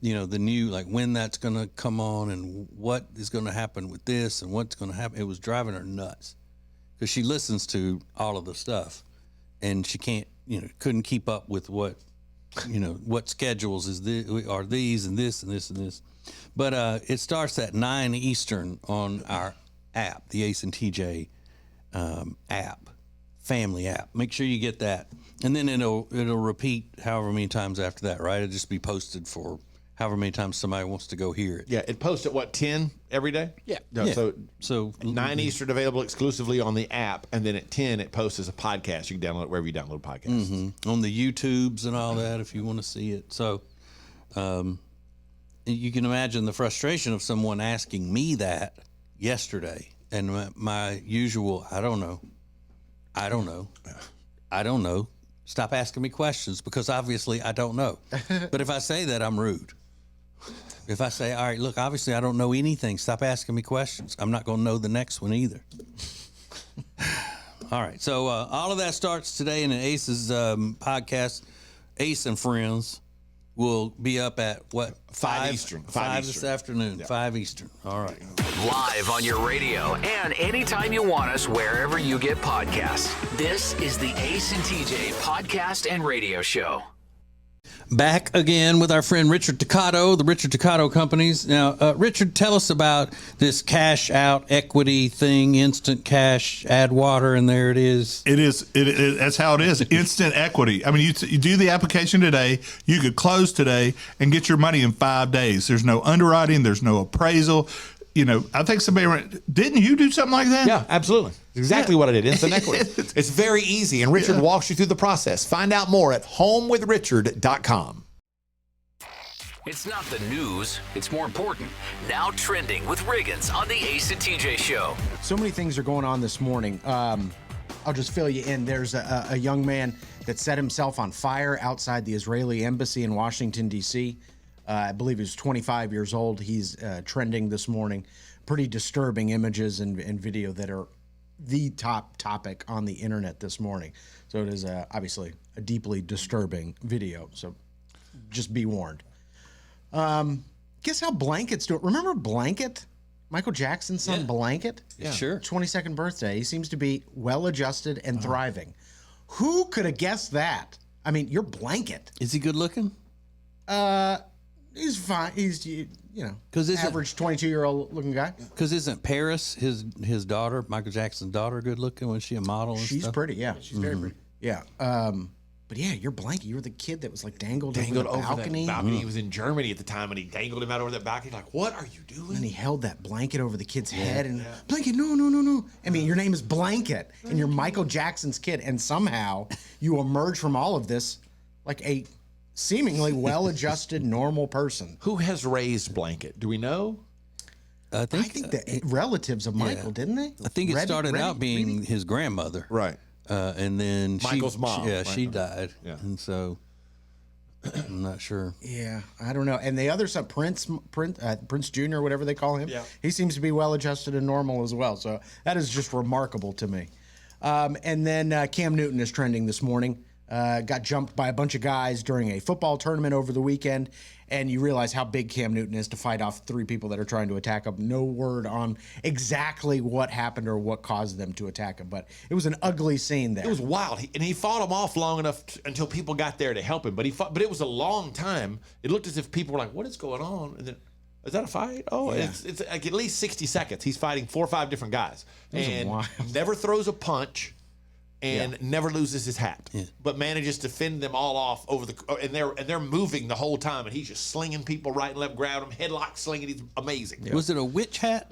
E: you know, the new, like when that's going to come on and what is going to happen with this and what's going to happen. It was driving her nuts because she listens to all of the stuff and she can't, you know, couldn't keep up with what, you know, what schedules are these and this and this and this. But it starts at 9 Eastern on our app, the Ace and TJ app, family app. Make sure you get that. And then it'll repeat however many times after that, right? It'll just be posted for however many times somebody wants to go hear it.
F: Yeah, it posts at what, 10 every day?
E: Yeah.
F: No,
E: Yeah.
F: So 9 Eastern available exclusively on the app, and then at 10 it posts as a podcast. You can download it wherever you download podcasts.
E: On the YouTubes and all that if you want to see it. So you can imagine the frustration of someone asking me that yesterday. And my usual, I don't know. Stop asking me questions because obviously I don't know. But if I say that, I'm rude. If I say, all right, look, obviously I don't know anything. Stop asking me questions. I'm not going to know the next one either. All right. So all of that starts today in the Ace's podcast. Ace and Friends will be up at what?
F: 5 Eastern.
E: 5 this afternoon. Yeah. 5 Eastern. All right.
A: Live on your radio and anytime you want us, wherever you get podcasts. This is the Ace and TJ podcast and radio show.
E: Back again with our friend Richard Toccato, the Richard Toccato Companies. Now, Richard, tell us about this cash out equity thing, instant cash, add water, and there it is.
B: It is. That's how it is. Instant equity. I mean, you do the application today, you could close today and get your money in 5 days. There's no underwriting. There's no appraisal. You know, I think didn't you do something like that?
F: Yeah, absolutely. Exactly what I did. Instant equity. It's very easy, and Richard walks you through the process. Find out more at homewithrichard.com.
A: It's not the news, it's more important. Now trending with Riggins on the Ace and TJ show.
G: So many things are going on this morning. I'll just fill you in. There's a young man that set himself on fire outside the Israeli embassy in Washington, D.C. I believe he was 25 years old. He's trending this morning. Pretty disturbing images and video that are the top topic on the internet this morning. So it is obviously a deeply disturbing video. So just be warned. Guess how Blanket's doing? Remember Blanket? Michael Jackson's son, Blanket?
E: Yeah. Sure.
G: 22nd birthday. He seems to be well-adjusted and thriving. Who could have guessed that? I mean, you're Blanket.
E: Is he good looking?
G: He's fine. He's, you know,
E: Because
G: average 22-year-old looking guy.
E: Because isn't Paris, his daughter, Michael Jackson's daughter, good looking? Was she a model and
G: She's
E: stuff?
G: pretty, yeah. She's very pretty. Yeah. But yeah, you're Blanket. You were the kid that was like dangled over the balcony.
F: He was in Germany at the time, and he dangled him out over that balcony. Like, what are you doing?
G: And he held that blanket over the kid's head and Blanket, no. I mean, your name is Blanket, and you're Michael Jackson's kid, and somehow you emerge from all of this like a seemingly well-adjusted, normal person.
F: Who has raised Blanket? Do we know?
E: I think
G: the relatives of Michael, didn't they?
E: I think it started out being his grandmother.
F: Right.
E: And then
F: Michael's mom.
E: She died.
F: Yeah.
E: And so I'm not sure.
G: Yeah, I don't know. And the other son, Prince Jr., whatever they call him, he seems to be well-adjusted and normal as well. So that is just remarkable to me. And then Cam Newton is trending this morning. Got jumped by a bunch of guys during a football tournament over the weekend, and you realize how big Cam Newton is to fight off 3 people that are trying to attack him. No word on exactly what happened or what caused them to attack him, but it was an ugly scene there.
F: It was wild, and he fought him off long enough until people got there to help him. But it was a long time. It looked as if people were like, "What is going on?" And then, is that a fight? Oh, yeah. It's like at least 60 seconds. He's fighting 4 or 5 different guys, and never throws a punch. And never loses his hat, but manages to fend them all off over and they're moving the whole time, and he's just slinging people right and left, grabbing them, headlock slinging. He's amazing.
E: Was it a witch hat?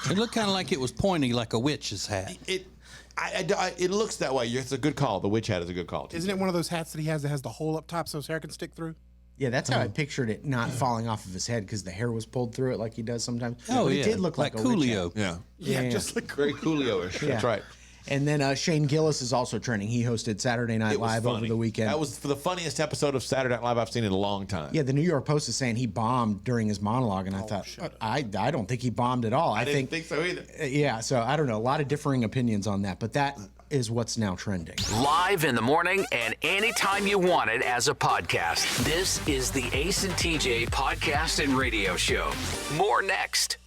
E: It looked kind of like it was pointy, like a witch's hat.
F: It looks that way. It's a good call. The witch hat is a good call.
H: Isn't it one of those hats that he has that has the hole up top so his hair can stick through?
G: Yeah, that's how I pictured it not falling off of his head because the hair was pulled through it like he does sometimes.
E: Oh,
G: but it did look like a
E: Coolio.
G: witch hat.
F: Yeah,
H: just like
F: very Coolio-ish. That's right.
G: And then Shane Gillis is also trending. He hosted Saturday Night Live over the weekend.
F: That was for the funniest episode of Saturday Night Live I've seen in a long time.
G: Yeah, the New York Post is saying he bombed during his monologue, and I thought, I don't think he bombed at all.
F: I didn't think so either.
G: Yeah, so I don't know. A lot of differing opinions on that. But that is what's now trending.
A: Live in the morning and anytime you want it as a podcast. This is the Ace and TJ podcast and radio show. More next.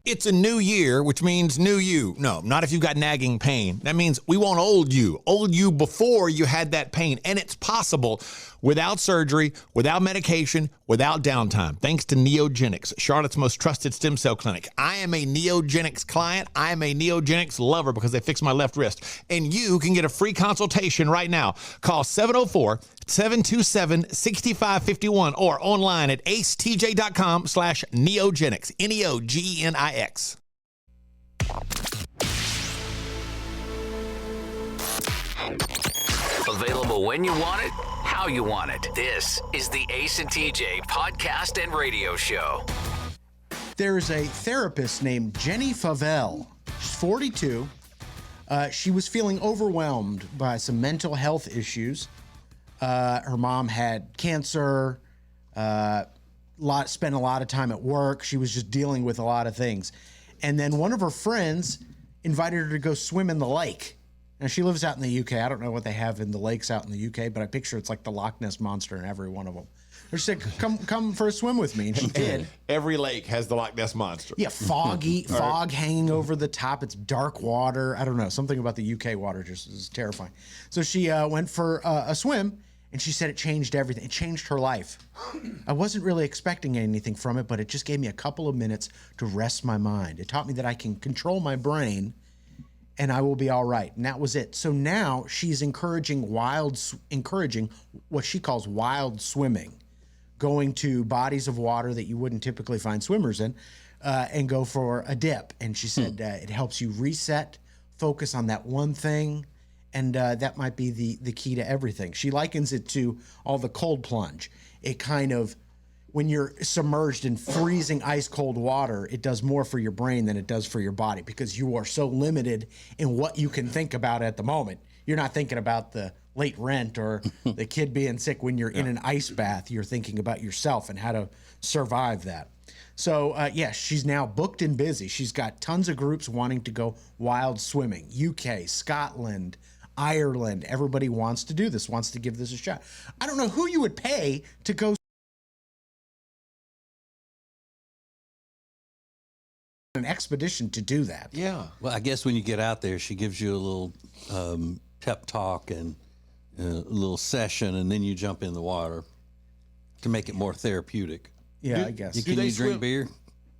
L: It's a new year, which means new you. No, not if you've got nagging pain. That means we want old you before you had that pain. And it's possible without surgery, without medication, without downtime, thanks to Neogenics, Charlotte's most trusted stem cell clinic. I am a Neogenics client. I am a Neogenics lover because they fixed my left wrist. And you can get a free consultation right now. Call 704-727-6551 or online at acetj.com/neogenics, Neogenics.
A: Available when you want it, how you want it. This is the Ace and TJ podcast and radio show.
G: There's a therapist named Jenny Favell. She's 42. She was feeling overwhelmed by some mental health issues. Her mom had cancer, spent a lot of time at work. She was just dealing with a lot of things. And then one of her friends invited her to go swim in the lake. Now, she lives out in the UK. I don't know what they have in the lakes out in the UK, but I picture it's like the Loch Ness Monster in every one of them. She said, come for a swim with me. And she did.
F: Every lake has the Loch Ness Monster.
G: Yeah, fog hanging over the top. It's dark water. I don't know. Something about the UK water just is terrifying. So she went for a swim, and she said it changed everything. It changed her life. I wasn't really expecting anything from it, but it just gave me a couple of minutes to rest my mind. It taught me that I can control my brain, and I will be all right. And that was it. So now she's encouraging what she calls wild swimming, going to bodies of water that you wouldn't typically find swimmers in, and go for a dip. And she said it helps you reset, focus on that one thing, and that might be the key to everything. She likens it to all the cold plunge. It kind of, when you're submerged in freezing ice cold water, it does more for your brain than it does for your body because you are so limited in what you can think about at the moment. You're not thinking about the late rent or the kid being sick. When you're in an ice bath, you're thinking about yourself and how to survive that. So, she's now booked and busy. She's got tons of groups wanting to go wild swimming. UK, Scotland, Ireland. Everybody wants to do this, wants to give this a shot. I don't know who you would pay to go an expedition to do that.
F: Yeah.
E: Well, I guess when you get out there, she gives you a little pep talk and a little session, and then you jump in the water to make it more therapeutic.
G: Yeah, I guess.
E: Can you drink beer?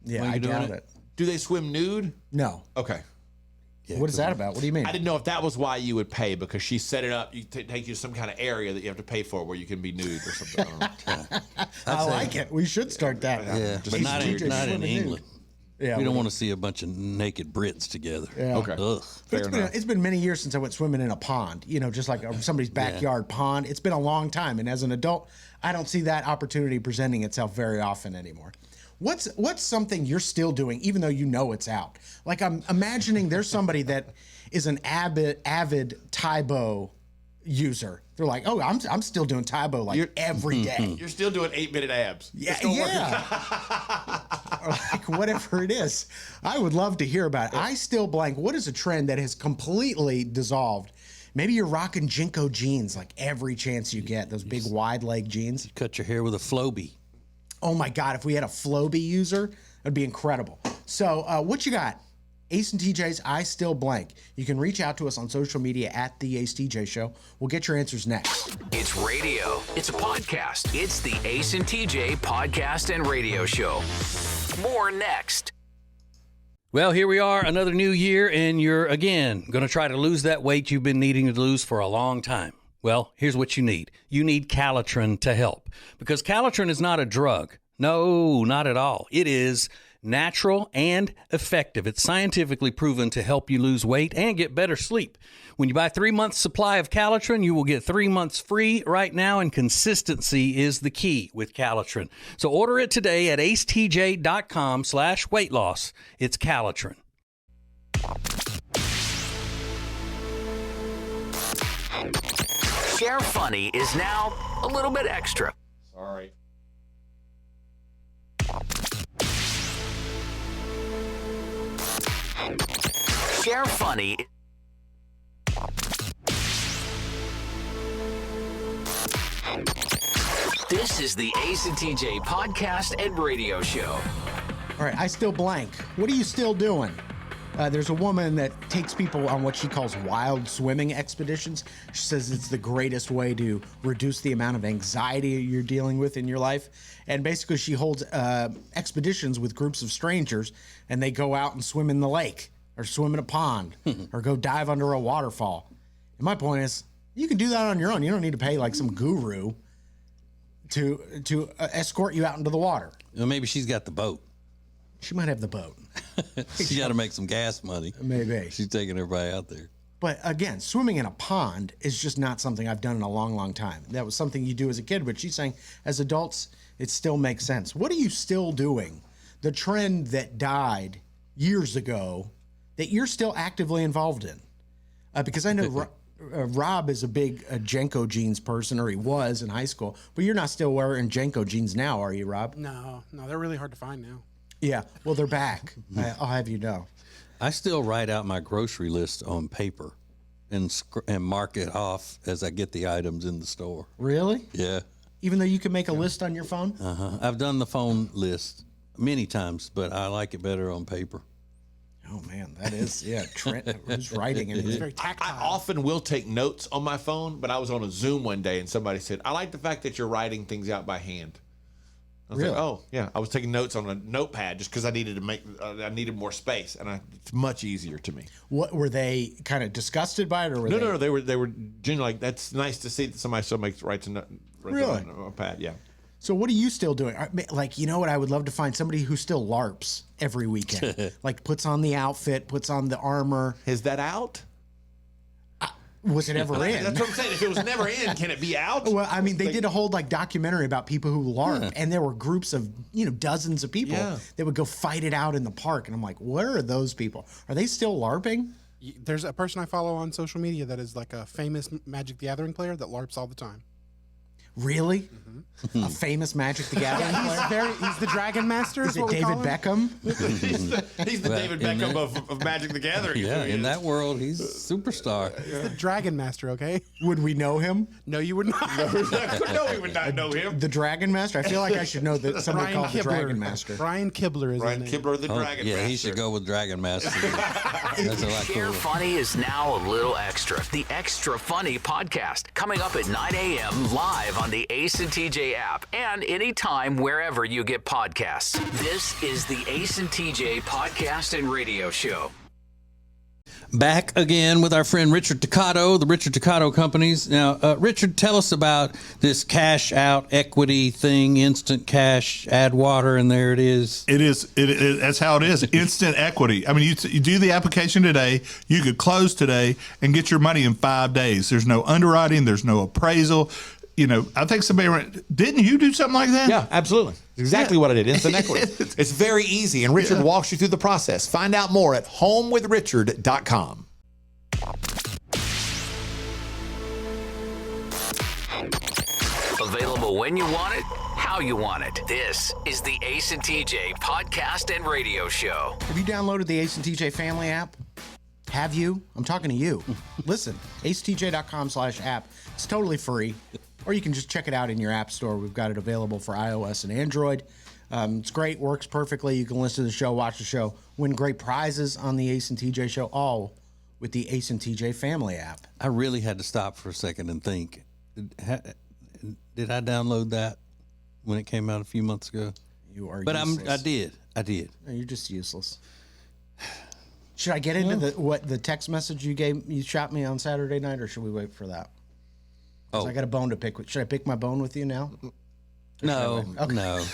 G: Yeah, I doubt it.
F: Do they swim nude?
G: No.
F: Okay.
E: Yeah,
G: what is that about? What do you mean?
F: I didn't know if that was why you would pay, because she set it up. You take you to some kind of area that you have to pay for where you can be nude or something.
G: I like it. We should start that.
E: Yeah, but not in England.
G: Yeah,
E: we don't want to see a bunch of naked Brits together.
G: Yeah.
F: Okay.
E: Ugh.
G: It's been many years since I went swimming in a pond, just like somebody's backyard pond. It's been a long time. And as an adult, I don't see that opportunity presenting itself very often anymore. What's something you're still doing, even though you know it's out? Like, I'm imagining there's somebody that is an avid Taibo user. They're like, oh, I'm still doing Taibo every day.
F: You're still doing 8-minute abs.
G: Yeah. Or like whatever it is. I would love to hear about it. I still blank. What is a trend that has completely dissolved? Maybe you're rocking Jinko jeans like every chance you get, those big wide leg jeans.
E: You cut your hair with a Flowbee.
G: Oh my God, if we had a Flowbee user, that'd be incredible. So what you got? Ace and TJ's I Still Blank. You can reach out to us on social media at The Ace TJ Show. We'll get your answers next.
A: It's radio. It's a podcast. It's the Ace and TJ podcast and radio show. More next.
E: Well, here we are, another new year, and you're, again, going to try to lose that weight you've been needing to lose for a long time. Well, here's what you need. You need Calitrin to help, because Calitrin is not a drug. No, not at all. It is natural and effective. It's scientifically proven to help you lose weight and get better sleep. When you buy 3 months supply of Calitrin, you will get 3 months free right now, and consistency is the key with Calitrin. So order it today at acetj.com/weight loss. It's Calitrin.
A: Share Funny is now a little bit extra.
F: Sorry.
A: Share Funny. This is the Ace and TJ podcast and radio show.
G: All right, I still blank. What are you still doing? There's a woman that takes people on what she calls wild swimming expeditions. She says it's the greatest way to reduce the amount of anxiety you're dealing with in your life. And basically, she holds expeditions with groups of strangers, and they go out and swim in the lake, or swim in a pond, or go dive under a waterfall. And my point is, you can do that on your own. You don't need to pay like some guru to escort you out into the water.
E: Well, maybe she's got the boat.
G: She might have the boat.
E: She got to make some gas money.
G: Maybe.
E: She's taking everybody out there.
G: But again, swimming in a pond is just not something I've done in a long, long time. That was something you do as a kid, but she's saying as adults, it still makes sense. What are you still doing? The trend that died years ago that you're still actively involved in? Because I know Rob is a big Jenko jeans person, or he was in high school, but you're not still wearing Jenko jeans now, are you, Rob?
H: No, they're really hard to find now.
G: Yeah, well, they're back. I'll have you know.
E: I still write out my grocery list on paper and mark it off as I get the items in the store.
G: Really?
E: Yeah.
G: Even though you can make a list on your phone?
E: I've done the phone list many times, but I like it better on paper.
G: Oh, man, that is, Trent, who's writing it. It's very tactile.
F: I often will take notes on my phone, but I was on a Zoom one day and somebody said, I like the fact that you're writing things out by hand. I was
G: Really?
F: like, oh, yeah. I was taking notes on a notepad just because I needed to I needed more space, and it's much easier to me.
G: What were they kind of disgusted by it, or were
F: No, they were genuinely like, that's nice to see that somebody still writes a note
G: Really?
F: on a pad. Yeah.
G: So what are you still doing? Like, you know what? I would love to find somebody who still LARPs every weekend. Like puts on the outfit, puts on the armor.
F: Is that out?
G: Was it ever in?
F: That's what I'm saying. If it was never in, can it be out?
G: Well, I mean, they did a whole documentary about people who LARP, and there were groups of dozens of people that would go fight it out in the park, and I'm like, where are those people? Are they still LARPing?
H: There's a person I follow on social media that is like a famous Magic the Gathering player that LARPs all the time.
G: Really? Mm-hmm. A famous Magic the Gathering player?
H: He's the Dragon Master.
G: Is it David Beckham?
F: he's the David Beckham of Magic the Gathering.
E: Yeah, in that world, he's a superstar.
H: He's the Dragon Master, okay?
G: Would we know him?
H: No, you would not.
F: No, we would not know him.
G: The Dragon Master? I feel like I should know that somebody
H: Ryan
G: called the Dragon Master.
H: Ryan Kibler is
F: Ryan
H: his name.
F: Kibler, the Dragon Master.
E: Yeah, he should go with Dragon Master. That's a lot
A: Share
E: cooler.
A: Funny is now a little extra. The Extra Funny podcast coming up at 9 a.m. live on the Ace and TJ app and anytime wherever you get podcasts. This is the Ace and TJ podcast and radio show.
E: Back again with our friend Richard Toccato, the Richard Toccato Companies. Now, Richard, tell us about this cash out equity thing, instant cash, add water, and there it is.
B: It is. That's how it is. Instant equity. I mean, you do the application today. You could close today and get your money in 5 days. There's no underwriting. There's no appraisal. I think didn't you do something like that?
F: Yeah, absolutely. Exactly what I did. Instant equity. It's very easy, and Richard walks you through the process. Find out more at homewithrichard.com.
A: Available when you want it, how you want it. This is the Ace and TJ podcast and radio show.
G: Have you downloaded the Ace and TJ family app? Have you? I'm talking to you. Listen, acetj.com/app. It's totally free. Or you can just check it out in your app store. We've got it available for iOS and Android. It's great, works perfectly. You can listen to the show, watch the show, win great prizes on the Ace and TJ show, all with the Ace and TJ family app.
E: I really had to stop for a second and think. Did I download that when it came out a few months ago?
G: You are
E: But
G: useless.
E: I did.
G: No, you're just useless. Should I get into the text message you shot me on Saturday night, or should we wait for that? Oh, I got a bone to pick with. Should I pick my bone with you now?
E: No,
G: okay.
E: No,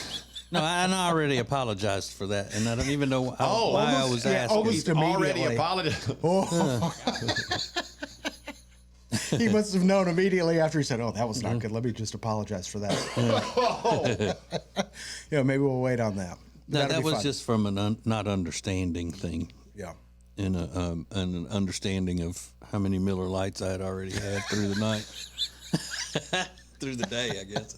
E: I already apologized for that, and I don't even know why I was asking.
G: Almost
F: already apologized.
G: He must have known immediately after he said, "Oh, that was not good. Let me just apologize for that." Maybe we'll wait on that.
E: No, that was just from a not understanding thing.
G: Yeah.
E: And an understanding of how many Miller Lights I had already had through the night. Through the day, I guess.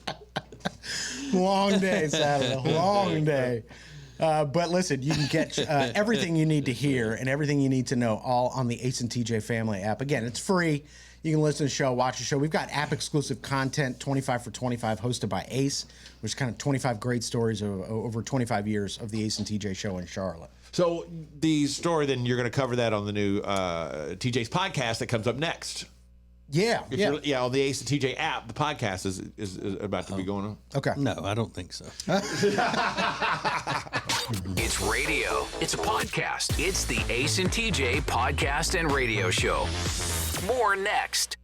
G: Long day, Saturday. Long day. But listen, you can get everything you need to hear and everything you need to know all on the Ace and TJ family app. Again, it's free. You can listen to the show, watch the show. We've got app-exclusive content, 25 for 25, hosted by Ace, which is kind of 25 great stories over 25 years of the Ace and TJ show in Charlotte.
F: So the story, then you're going to cover that on the new TJ's podcast that comes up next.
G: Yeah,
F: on the Ace and TJ app, the podcast is about to be going on.
G: Okay.
E: No, I don't think so.
A: It's radio. It's a podcast. It's the Ace and TJ podcast and radio show. More next.